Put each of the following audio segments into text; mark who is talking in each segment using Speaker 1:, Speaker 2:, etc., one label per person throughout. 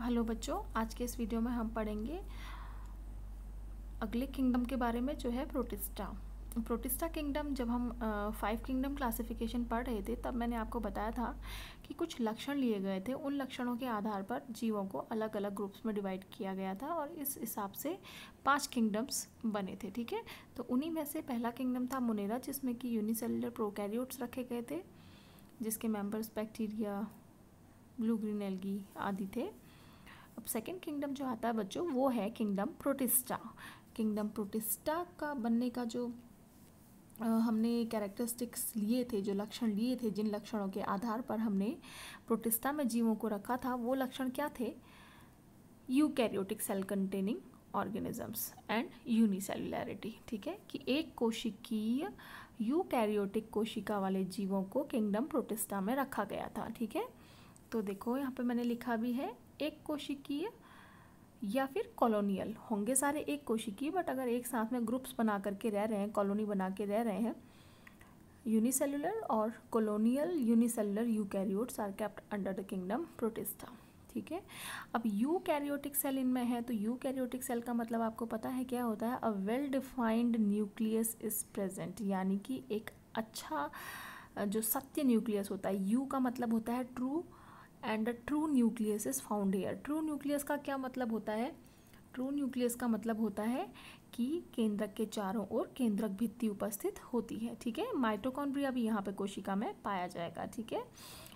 Speaker 1: Hello बच्चों, आज के इस वीडियो में हम पढ़ेंगे अगले किंगडम के बारे में जो है प्रोटिस्टा किंगडम। जब हम 5 किंगडम क्लासिफिकेशन पढ़ रहे थे तब मैंने आपको बताया था कि कुछ लक्षण लिए गए थे। उन लक्षणों के आधार पर जीवों को अलग अलग ग्रुप्स में डिवाइड किया गया था और इस हिसाब से 5 किंगडम्स बने थे। ठीक है, तो उन्हीं में से पहला किंगडम था मोनेरा, जिसमें कि यूनिसेलुलर प्रोकैरियोट्स रखे गए थे, जिसके members bacteria, blue green algae आदि थे। अब सेकेंड किंगडम जो आता है बच्चों, वो है किंगडम प्रोटिस्टा। किंगडम प्रोटिस्टा का बनने का जो हमने कैरेक्टरिस्टिक्स लिए थे, जो लक्षण लिए थे, जिन लक्षणों के आधार पर हमने प्रोटिस्टा में जीवों को रखा था, वो लक्षण क्या थे? Eukaryotic cell containing organisms and unicellularity. ठीक है, कि एक कोशिकीय यूकैरियोटिक कोशिका वाले जीवों को किंगडम प्रोटिस्टा में रखा गया था। ठीक है, तो देखो यहाँ पे मैंने लिखा भी है एक कोशिकीय या फिर कॉलोनियल, होंगे सारे एक कोशिकीय, बट अगर एक साथ में ग्रुप्स बना करके रह रहे हैं, कॉलोनी बना के रह रहे हैं, यूनिसेलुलर और colonial unicellular eukaryotes are kept under the kingdom protista. ठीक है, अब यूकैरियोटिक सेल इनमें है, तो यूकैरियोटिक सेल का मतलब आपको पता है क्या होता है? A well defined nucleus is present, यानी कि एक अच्छा जो सत्य न्यूक्लियस होता है। यू का मतलब होता है true and true nucleus is found here. True nucleus का क्या मतलब होता है? ट्रू न्यूक्लियस का मतलब होता है कि केंद्रक के चारों ओर केंद्रक भित्ति उपस्थित होती है। ठीक है, माइटोकॉन्ड्रिया भी यहाँ पे कोशिका में पाया जाएगा। ठीक है,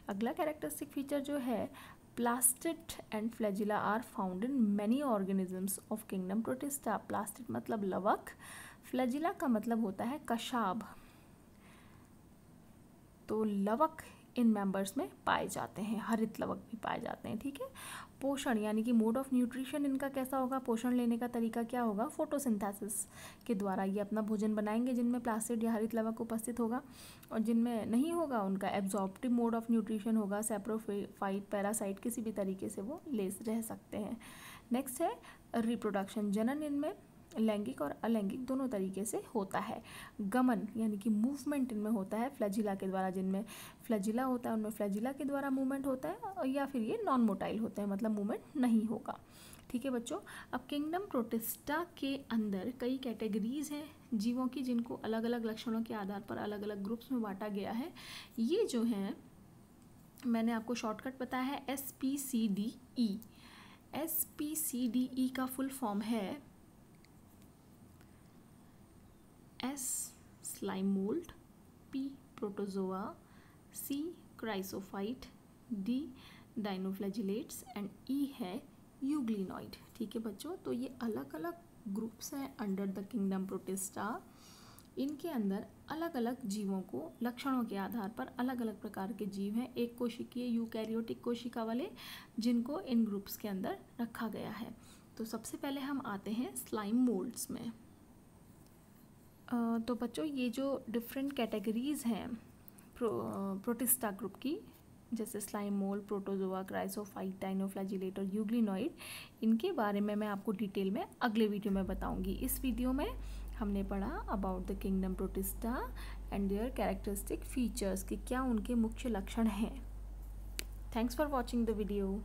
Speaker 1: अगला कैरेक्टरिस्टिक फीचर जो है, plastid and flagella are found in many organisms of kingdom protista. Plastid मतलब लवक, फ्लैजिला का मतलब होता है कशाब, तो लवक इन मेंबर्स में पाए जाते हैं, हरित लवक भी पाए जाते हैं। ठीक है, पोषण यानी कि मोड ऑफ न्यूट्रिशन इनका कैसा होगा? पोषण लेने का तरीका क्या होगा? फोटोसिंथेसिस के द्वारा ये अपना भोजन बनाएंगे, जिनमें प्लास्टिड या हरित लवक उपस्थित होगा, और जिनमें नहीं होगा उनका एब्जॉर्प्टिव मोड ऑफ न्यूट्रिशन होगा, सैप्रोफाइट, पैरासाइट, किसी भी तरीके से वो ले रह सकते हैं। नेक्स्ट है रिप्रोडक्शन, जनन इनमें लैंगिक और अलैंगिक दोनों तरीके से होता है। गमन यानी कि मूवमेंट इनमें होता है फ्लैजिला के द्वारा, जिनमें फ्लैजिला होता है उनमें फ्लैजिला के द्वारा मूवमेंट होता है, या फिर ये नॉन मोटाइल होते हैं, मतलब मूवमेंट नहीं होगा। ठीक है बच्चों, अब किंगडम प्रोटिस्टा के अंदर कई कैटेगरीज हैं जीवों की, जिनको अलग अलग लक्षणों के आधार पर अलग अलग ग्रुप्स में बांटा गया है। ये जो है मैंने आपको शॉर्टकट बताया है SPCDE। SPCDE का फुल फॉर्म है S slime mould, P protozoa, C chrysophyte, D dinoflagellates and E है यूग्लिनॉइड। ठीक है बच्चों, तो ये अलग अलग ग्रुप्स हैं अंडर द किंगडम प्रोटिस्टा। इनके अंदर अलग अलग जीवों को लक्षणों के आधार पर अलग अलग प्रकार के जीव हैं, एक कोशिकीय यूकैरियोटिक कोशिका वाले, जिनको इन ग्रुप्स के अंदर रखा गया है। तो सबसे पहले हम आते हैं स्लाइम मोल्ड्स में। तो बच्चों ये जो डिफरेंट कैटेगरीज हैं प्रोटिस्टा ग्रुप की, जैसे स्लाइम मोल्ड, प्रोटोजोआ, क्राइसोफाइट, डाइनोफ्लैजिलेट और यूग्लिनॉइड, इनके बारे में मैं आपको डिटेल में अगले वीडियो में बताऊंगी। इस वीडियो में हमने पढ़ा about the kingdom protista and there characteristic features, कि क्या उनके मुख्य लक्षण हैं। Thanks for watching the video.